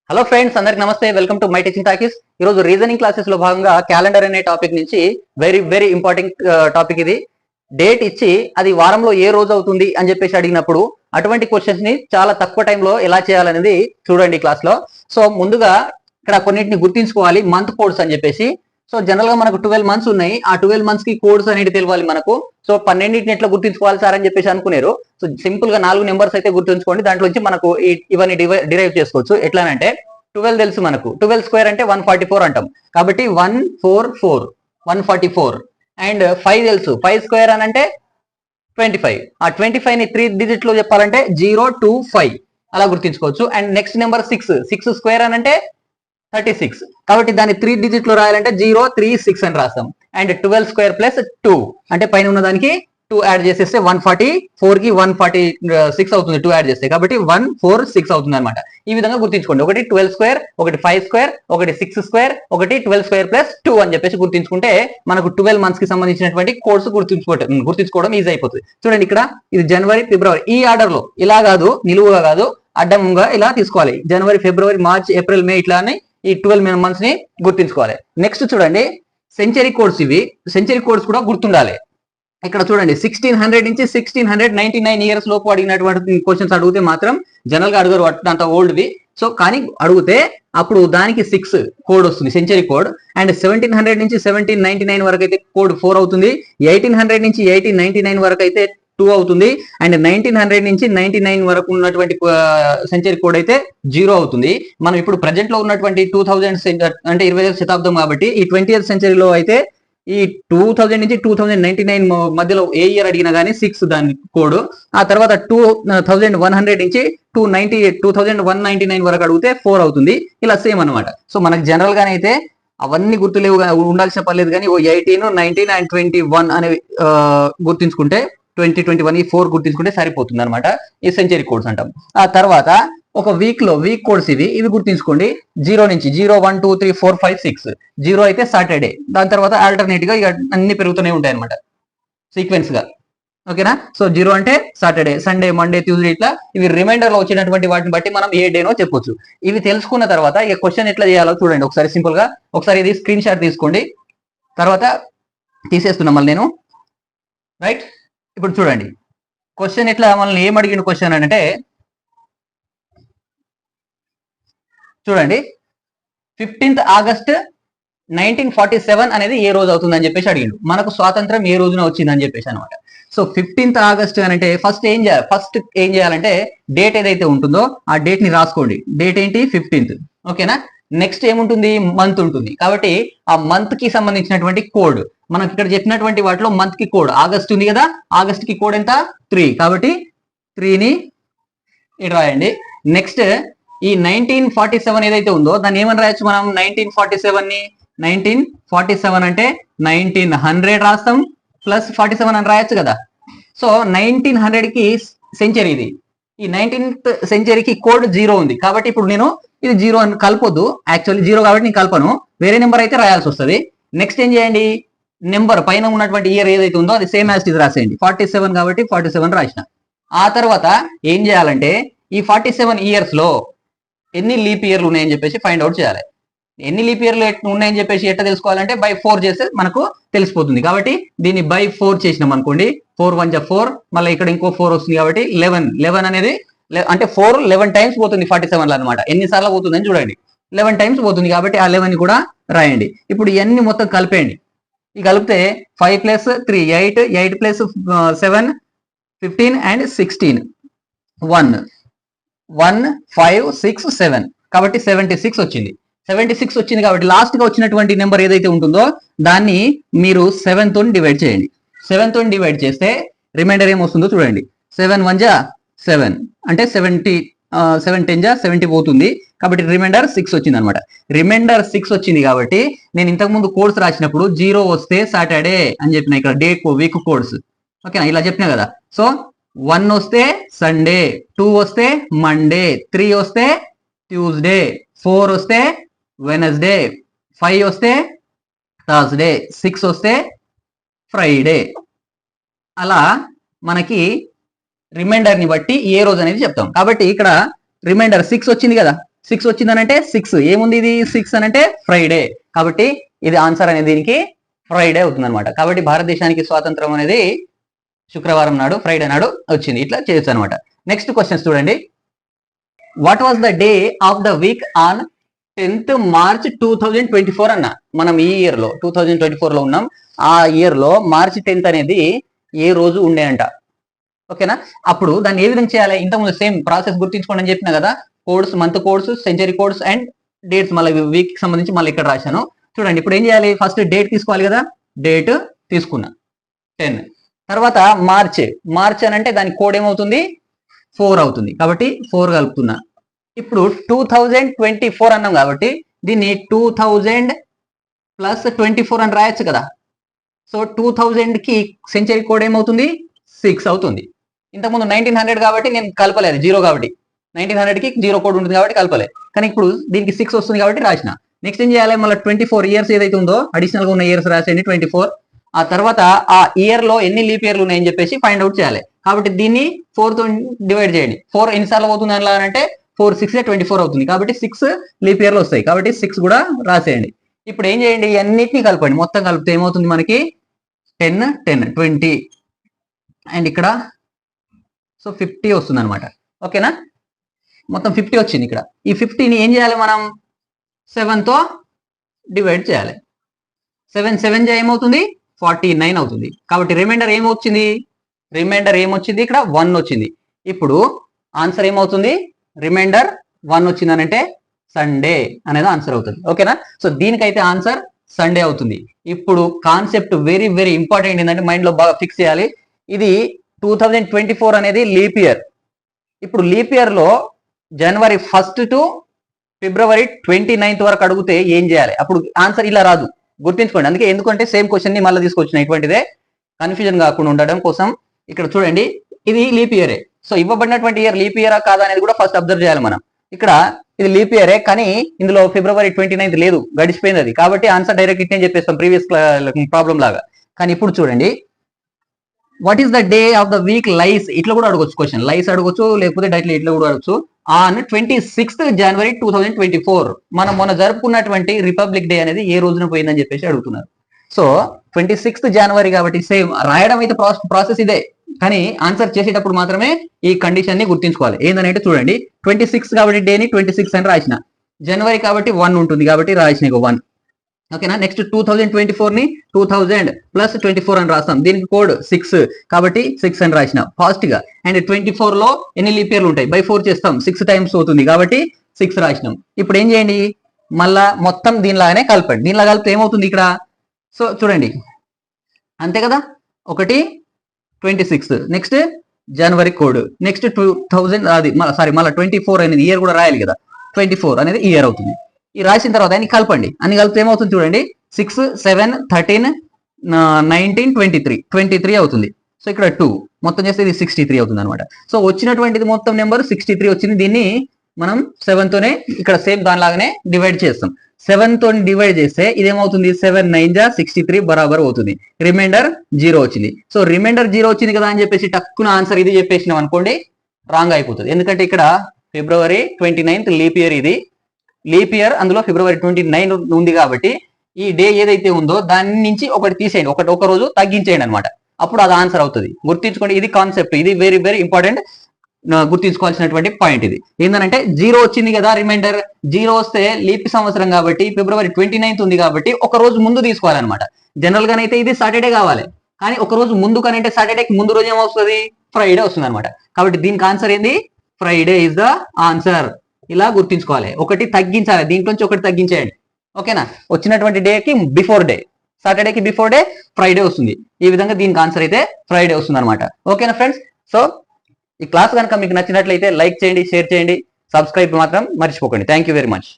Hello friends, అందరికి నమస్తే. Welcome to my teaching talkies. ఈ రోజు రీజనింగ్ క్లాసెస్ లో భాగంగా క్యాలెండర్ అనే టాపిక్ నుంచి వెరీ ఇంపార్టెంట్ టాపిక్ ఇది. డేట్ ఇచ్చి అది వారంలో ఏ రోజు అవుతుంది అని చెప్పేసి అడిగినప్పుడు అటువంటి క్వశ్చన్స్ ని చాలా తక్కువ టైంలో ఎలా చేయాలనేది చూడండి క్లాస్ లో. సో ముందుగా ఇక్కడ కొన్నిటిని గుర్తించుకోవాలి, మంత్ కోడ్స్ అని చెప్పేసి. సో జనరల్ గా మనకు 12 మంత్స్ ఉన్నాయి. ఆ 12 మంత్స్ కి కోడ్స్ అనేది తెలియాలి మనకు. సో 12ని ఎట్లా గుర్తించుకోవాలి సార్ అని చెప్పేసి అనుకున్నారు. సో సింపుల్ గా 4 నెంబర్స్ అయితే గుర్తుంచుకోండి. దాంట్లో నుంచి మనకు ఇవన్నీ డిరైవ్ చేసుకోవచ్చు. ఎట్లానంటే 12 తెలుసు మనకు, 12 స్క్వేర్ అంటే 144 అంటాం. కాబట్టి 144 144. అండ్ 5 తెలుసు, 5 స్క్వేర్ అని అంటే 25. ఆ 25 ని 3 డిజిట్ లో చెప్పాలంటే 025 అలా గుర్తించుకోవచ్చు. అండ్ నెక్స్ట్ నెంబర్ 6 స్క్వేర్ అని అంటే 36. కాబట్టి దాన్ని 3 డిజిట్ లో రాయాలంటే 036 అని రాస్తాం. అండ్ 12 స్క్వేర్ ప్లస్ 2 అంటే పైన ఉన్న దానికి 2 యాడ్ చేసేస్తే 144 కి 146 అవుతుంది 2 యాడ్ చేస్తే. కాబట్టి 146 అవుతుంది అనమాట. ఈ విధంగా గుర్తించుకోండి. ఒకటి 12 స్క్వేర్, ఒకటి 5 స్క్వేర్, ఒకటి 6 స్క్వేర్, ఒకటి 12 స్క్వేర్ ప్లస్ 2 అని చెప్పేసి గుర్తించుకుంటే మనకు 12 మంత్స్ కి సంబంధించినటువంటి కోర్సు గుర్తించుకోవడం ఈజీ అయిపోతుంది. చూడండి, ఇక్కడ ఇది జనవరి, ఫిబ్రవరి, ఈ ఆర్డర్ లో, ఇలా కాదు, నిలువుగా కాదు, అడ్డంగా ఇలా తీసుకోవాలి. జనవరి, ఫిబ్రవరి, మార్చ్, ఏప్రిల్, మే ఇట్లా అని ఈ 12 మంత్స్ ని గుర్తించుకోవాలి. నెక్స్ట్ చూడండి, సెంచరీ కోడ్స్. ఇవి సెంచరీ కోడ్స్ కూడా గుర్తుండాలి. ఇక్కడ చూడండి, 1600 నుంచి 1699 ఇయర్స్ లోపు అడిగినటువంటి క్వశ్చన్స్ అడిగితే మాత్రం జనరల్ గా అడగరు అంత ఓల్డ్వి. సో కానీ అడిగితే అప్పుడు దానికి 6 కోడ్ వస్తుంది, సెంచరీ కోడ్. అండ్ 1700 నుంచి 1799 వరకు అయితే కోడ్ 4 అవుతుంది. 1800 నుంచి 1899 వరకు అయితే 2 అవుతుంది. అండ్ 1900 నుంచి 99 వరకు ఉన్నటువంటి సెంచరీ కోడ్ అయితే 0 అవుతుంది. మనం ఇప్పుడు ప్రజెంట్ లో ఉన్నటువంటి 2000 అంటే 20వ శతాబ్దం కాబట్టి ఈ 20th సెంచరీలో అయితే ఈ 2000 నుంచి 2099 మధ్యలో ఏ ఇయర్ అడిగినా కానీ 6 దాని కోడ్. ఆ తర్వాత 2100 నుంచి 2199 వరకు అడిగితే 4 అవుతుంది. ఇలా సేమ్ అనమాట. సో మనకు జనరల్ గానే అయితే అవన్నీ గుర్తులేవు, ఉండాల్సిన పర్లేదు. కానీ 18, 19 అండ్ 21 అనేవి గుర్తించుకుంటే 2021 ఈ 4 గుర్తించుకుంటే సరిపోతుంది అనమాట. ఈ సెంచరీ కోడ్స్ అంటాం. ఆ తర్వాత ఒక వీక్ లో వీక్ కోడ్స్ ఇవి గుర్తించుకోండి. 0 నుంచి 0, 1, 2, 3, 4, 5, 6. 0 అయితే సాటర్డే. దాని తర్వాత ఆల్టర్నేట్ గా ఇక అన్ని పెరుగుతూనే ఉంటాయి అనమాట సీక్వెన్స్ గా. ఓకేనా? సో 0 అంటే సాటర్డే, సండే, మండే, ట్యూస్డే ఇట్లా ఇవి రిమైండర్ లో వచ్చినటువంటి వాటిని బట్టి మనం ఏ డేనో చెప్పొచ్చు. ఇవి తెలుసుకున్న తర్వాత ఇక క్వశ్చన్ ఎట్లా చేయాలో చూడండి ఒకసారి సింపుల్ గా. ఒకసారి ఇది స్క్రీన్ షాట్ తీసుకోండి. తర్వాత తీసేస్తున్నాం మళ్ళీ నేను. రైట్, ఇప్పుడు చూడండి క్వశ్చన్ ఎట్లా మనల్ని ఏం అడిగిన క్వశ్చన్ అంటే చూడండి, 15th ఆగస్ట్ 1947 అనేది ఏ రోజు అవుతుంది అని చెప్పేసి అడిగిండు. మనకు స్వాతంత్రం ఏ రోజున వచ్చింది అని చెప్పేసి అనమాట. సో 15th ఆగస్ట్ అని అంటే ఫస్ట్ ఏం చేయాలంటే డేట్ ఏదైతే ఉంటుందో ఆ డేట్ ని రాసుకోండి. డేట్ ఏంటి? 15th. ఓకేనా? నెక్స్ట్ ఏముంటుంది? మంత్ ఉంటుంది. కాబట్టి ఆ మంత్ కి సంబంధించినటువంటి కోడ్ మనకి ఇక్కడ చెప్పినటువంటి వాటిలో మంత్ కి కోడ్ ఆగస్ట్ ఉంది కదా. ఆగస్ట్ కి కోడ్ ఎంత? 3. కాబట్టి 3ని ఇటు రాయండి. నెక్స్ట్ ఈ 1947 ఏదైతే ఉందో దాన్ని ఏమని రాయొచ్చు మనం? 1947 అంటే 1900 రాస్తాం ప్లస్ 47 అని రాయొచ్చు కదా. సో 1900 కి సెంచరీ ఇది. ఈ 19th సెంచరీకి కోడ్ 0 ఉంది. కాబట్టి ఇప్పుడు నేను ఇది 0 అని కలపొద్దు. యాక్చువల్లీ 0 కాబట్టి నేను కలపను, వేరే నెంబర్ అయితే రాయాల్సి వస్తుంది. నెక్స్ట్ ఏం చేయండి? నెంబర్ పైన ఉన్నటువంటి ఇయర్ ఏదైతే ఉందో అది సేమ్ యాజ్ ఇట్ రాసేయండి. 47 కాబట్టి 47 రాసిన. ఆ తర్వాత ఏం చేయాలంటే ఈ 47 ఇయర్స్ లో ఎన్ని లీప్ ఇయర్లు ఉన్నాయని చెప్పేసి ఫైండ్ అవుట్ చేయాలి. ఎన్ని లీప్ ఇయర్లు ఉన్నాయని చెప్పేసి ఎట్లా తెలుసుకోవాలంటే బై 4 చేస్తే మనకు తెలిసిపోతుంది. కాబట్టి దీన్ని బై 4 చేసినాం అనుకోండి. 4 1 జా 4, మళ్ళీ ఇక్కడ ఇంకో 4 వస్తుంది కాబట్టి 11 అనేది అంటే 4 11 టైమ్స్ పోతుంది 47 లో అనమాట. ఎన్నిసార్లు పోతుందని చూడండి. 11 టైమ్స్ పోతుంది కాబట్టి ఆ 11 కూడా రాయండి. ఇప్పుడు ఇవన్నీ మొత్తం కలిపేయండి. ఈ కలిపితే 5 ప్లస్ 3 8, 8 ప్లస్ 7 15 అండ్ 16 1 5 6 7 కాబట్టి 76 వచ్చింది. 76 వచ్చింది కాబట్టి లాస్ట్ గా వచ్చినటువంటి నెంబర్ ఏదైతే ఉంటుందో దాన్ని మీరు 7 తో డివైడ్ చేయండి. 7 తో డివైడ్ చేస్తే రిమైండర్ ఏమొస్తుందో చూడండి. 7 1 జా 7 అంటే 70, 7 10 జా 70 పోతుంది. కాబట్టి రిమైండర్ 6 వచ్చింది అనమాట. రిమైండర్ 6 వచ్చింది కాబట్టి నేను ఇంతకు ముందు కోడ్స్ రాసినప్పుడు 0 వస్తే సాటర్డే అని చెప్పిన, ఇక్కడ డే వీక్ కోడ్స్. ఓకేనా? ఇలా చెప్పినా కదా. సో 1 వస్తే సండే, 2 వస్తే మండే, 3 వస్తే ట్యూస్డే, 4 వస్తే వెనస్డే, 5 వస్తే థర్స్డే, 6 వస్తే ఫ్రైడే. అలా మనకి రిమైండర్ ని బట్టి ఏ రోజు అనేది చెప్తాం. కాబట్టి ఇక్కడ రిమైండర్ 6 వచ్చింది కదా. 6 వచ్చిందనంటే 6 ఏముంది, ఇది 6 అనంటే ఫ్రైడే. కాబట్టి ఇది ఆన్సర్ అనేది దీనికి ఫ్రైడే అవుతుంది అనమాట. కాబట్టి భారతదేశానికి స్వాతంత్రం అనేది శుక్రవారం నాడు, ఫ్రైడే నాడు వచ్చింది. ఇట్లా చేయొచ్చు అనమాట. నెక్స్ట్ క్వశ్చన్స్ చూడండి. What was the day of the week on 10th March 2024 అన్న. మనం ఈ ఇయర్ లో 2024 లో ఉన్నాం. ఆ ఇయర్ లో March 10th అనేది ఏ రోజు ఉండే అంట. ఓకేనా? అప్పుడు దాన్ని ఏ విధంగా చేయాలి, ఇంతకుముందు సేమ్ ప్రాసెస్ గుర్తించుకోండి అని చెప్పిన కదా. Codes, month codes, century codes and dates మళ్ళీ వీక్ కి సంబంధించి మళ్ళీ ఇక్కడ రాశాను చూడండి. ఇప్పుడు ఏం చేయాలి, ఫస్ట్ డేట్ తీసుకోవాలి కదా. డేట్ తీసుకున్నా 10. తర్వాత మార్చ్ అని అంటే దాని కోడ్ ఏమవుతుంది, 4 అవుతుంది. కాబట్టి 4 కలుపుతున్నా. ఇప్పుడు 2024 అన్నాం కాబట్టి దీన్ని 2000 ప్లస్ 24 అని రాయొచ్చు కదా. సో 2000 కి సెంచరీ కోడ్ ఏమవుతుంది, 6 అవుతుంది. ఇంతకుముందు 1900 కాబట్టి నేను కలపలేదు, 0 కాబట్టి 1900 కి 0 కోడ్ ఉంటుంది కాబట్టి కలపలేదు. కానీ ఇప్పుడు దీనికి 6 వస్తుంది కాబట్టి రాసిన. నెక్స్ట్ ఏం చేయాలి, మళ్ళీ 24 ఇయర్స్ ఏదైతే ఉందో అడిషనల్ గా ఉన్న ఇయర్స్ రాసేయండి 24. ఆ తర్వాత ఆ ఇయర్ లో ఎన్ని లీప్ ఇయర్లు ఉన్నాయని చెప్పేసి ఫైండ్ అవుట్ చేయాలి. కాబట్టి దీన్ని 4 తో డివైడ్ చేయండి. 4 ఎన్నిసార్లు అవుతుంది అలా అంటే 4 6 24 అవుతుంది. కాబట్టి 6 లీప్ ఇయర్లు వస్తాయి. కాబట్టి 6 కూడా రాసేయండి. ఇప్పుడు ఏం చేయండి, అన్నిటినీ కలపండి. మొత్తం కలిపితే ఏమవుతుంది మనకి 10 10 20 అండ్ ఇక్కడ సో 50 వస్తుంది అనమాట. ఓకేనా? మొత్తం 50 వచ్చింది. ఇక్కడ ఈ 50ని ఏం చేయాలి, మనం 7 తో డివైడ్ చేయాలి. 7 7 ఏమవుతుంది, 49 అవుతుంది. కాబట్టి రిమైండర్ ఏమొచ్చింది, ఇక్కడ 1 వచ్చింది. ఇప్పుడు ఆన్సర్ ఏమవుతుంది, రిమైండర్ 1 వచ్చిందనంటే సండే అనేది ఆన్సర్ అవుతుంది. ఓకేనా? సో దీనికైతే ఆన్సర్ సండే అవుతుంది. ఇప్పుడు కాన్సెప్ట్ వెరీ వెరీ ఇంపార్టెంట్ ఏంటంటే మైండ్ లో బాగా ఫిక్స్ చేయాలి. ఇది 2024 అనేది లీప్ ఇయర్. ఇప్పుడు లీప్ ఇయర్ లో January 1st to February 29th వరకు అడిగితే ఏం చేయాలి, అప్పుడు ఆన్సర్ ఇలా రాదు, గుర్తించుకోండి. అందుకే ఎందుకంటే సేమ్ క్వశ్చన్ ని మళ్ళీ తీసుకొచ్చిన ఇటువంటిదే కన్ఫ్యూజన్ కాకుండా ఉండడం కోసం. ఇక్కడ చూడండి, ఇది లీప్ ఇయరే. సో ఇవ్వబడినటువంటి ఇయర్ లీప్ ఇయరా కాదా అనేది కూడా ఫస్ట్ అబ్జర్వ్ చేయాలి మనం. ఇక్కడ ఇది లీప్ ఇయరే, కానీ ఇందులో February 29th లేదు, గడిచిపోయింది అది. కాబట్టి ఆన్సర్ డైరెక్ట్ ఇట్నే చెప్పేస్తాం ప్రీవియస్ ప్రాబ్లం లాగా. కానీ ఇప్పుడు చూడండి, what is the day of the week lies, ఇట్లా కూడా అడగొచ్చు క్వశ్చన్. లైస్ అడగొచ్చు, లేకపోతే డైరెక్ట్లీ ఇట్లా కూడా అడగచ్చు. ఆన్ 26th January 2024 మనం మొన్న జరుపుకున్నటువంటి రిపబ్లిక్ డే అనేది ఏ రోజున పోయిందని చెప్పేసి అడుగుతున్నారు. సో 26th January కాబట్టి సేమ్ రాయడం అయితే ప్రాసెస్ ఇదే, కానీ ఆన్సర్ చేసేటప్పుడు మాత్రమే ఈ కండిషన్ ని గుర్తించుకోవాలి. ఏంటంటే చూడండి, 26 కాబట్టి డేని 26 అని రాసిన, జనవరి కాబట్టి 1 ఉంటుంది కాబట్టి రాసిన 1. ఓకేనా? నెక్స్ట్ 2024 ని 2000 ప్లస్ 24 అని రాస్తాం. దీనికి కోడ్ 6 కాబట్టి 6 అని రాసిన ఫాస్ట్ గా. అండ్ 24 లో ఎన్ని లీప్ ఇయర్లు ఉంటాయి, బై 4 చేస్తాం, 6 టైమ్స్ అవుతుంది కాబట్టి 6 రాసినాం. ఇప్పుడు ఏం చేయండి, మళ్ళా మొత్తం దీనిలాగానే కలపండి. దీనిలా కలిపితే ఏమవుతుంది ఇక్కడ, సో చూడండి అంతే కదా. 1 26, నెక్స్ట్ జనవరి కోడ్, నెక్స్ట్ 2000 అది మళ్ళీ 24 అనేది ఇయర్ కూడా రాయాలి కదా. 24 అనేది ఇయర్ అవుతుంది. ఈ రాసిన తర్వాత అన్ని కలపండి. అన్ని కలిపితే ఏమవుతుంది చూడండి, 6 7 13 19 23 అవుతుంది. సో ఇక్కడ 2 మొత్తం చేస్తే ఇది 63 అవుతుంది అనమాట. సో వచ్చినటువంటిది మొత్తం నెంబర్ 63 వచ్చింది. దీన్ని మనం 7 తోనే ఇక్కడ సేమ్ దానిలాగానే డివైడ్ చేస్తాం. 7 తో డివైడ్ చేస్తే ఇదేమవుతుంది, 7 9 63 బరాబర్ అవుతుంది. రిమైండర్ 0 వచ్చింది. సో రిమైండర్ 0 వచ్చింది కదా అని చెప్పేసి టక్కున ఆన్సర్ ఇది చెప్పేసినాం అనుకోండి, రాంగ్ అయిపోతుంది. ఎందుకంటే ఇక్కడ February 29th లీప్ ఇయర్, ఇది లీప్ ఇయర్, అందులో February 29 ఉంది కాబట్టి ఈ డే ఏదైతే ఉందో దాని నుంచి ఒకటి తీసేయండి, ఒక రోజు తగ్గించేయండి అనమాట. అప్పుడు అది ఆన్సర్ అవుతుంది. గుర్తించుకోండి, ఇది కాన్సెప్ట్, ఇది వెరీ వెరీ ఇంపార్టెంట్, గుర్తించుకోవాల్సినటువంటి పాయింట్. ఇది ఏంటంటే 0 వచ్చింది కదా, రిమైండర్ 0 వస్తే లీప్ సంవత్సరం కాబట్టి February 29th ఉంది కాబట్టి ఒక రోజు ముందు తీసుకోవాలన్నమాట. జనరల్ గానైతే ఇది సాటర్డే కావాలి, కానీ ఒక రోజు ముందు కనంటే సాటర్డేకి ముందు రోజు ఏమొస్తుంది, ఫ్రైడే వస్తుంది అనమాట. కాబట్టి దీనికి ఆన్సర్ ఏంది, ఫ్రైడే ఇస్ ద ఆన్సర్. ఇలా గుర్తించుకోవాలి, ఒకటి తగ్గించాలి, దీంట్లోంచి ఒకటి తగ్గించేయండి. ఓకేనా? వచ్చినటువంటి డేకి బిఫోర్ డే, సాటర్డేకి బిఫోర్ డే ఫ్రైడే వస్తుంది. ఈ విధంగా దీనికి ఆన్సర్ అయితే ఫ్రైడే వస్తుంది అనమాట. ఓకేనా ఫ్రెండ్స్? సో ఈ క్లాస్ కనుక మీకు నచ్చినట్లయితే లైక్ చేయండి, షేర్ చేయండి, సబ్స్క్రైబ్ మాత్రం మర్చిపోకండి. Thank you very much.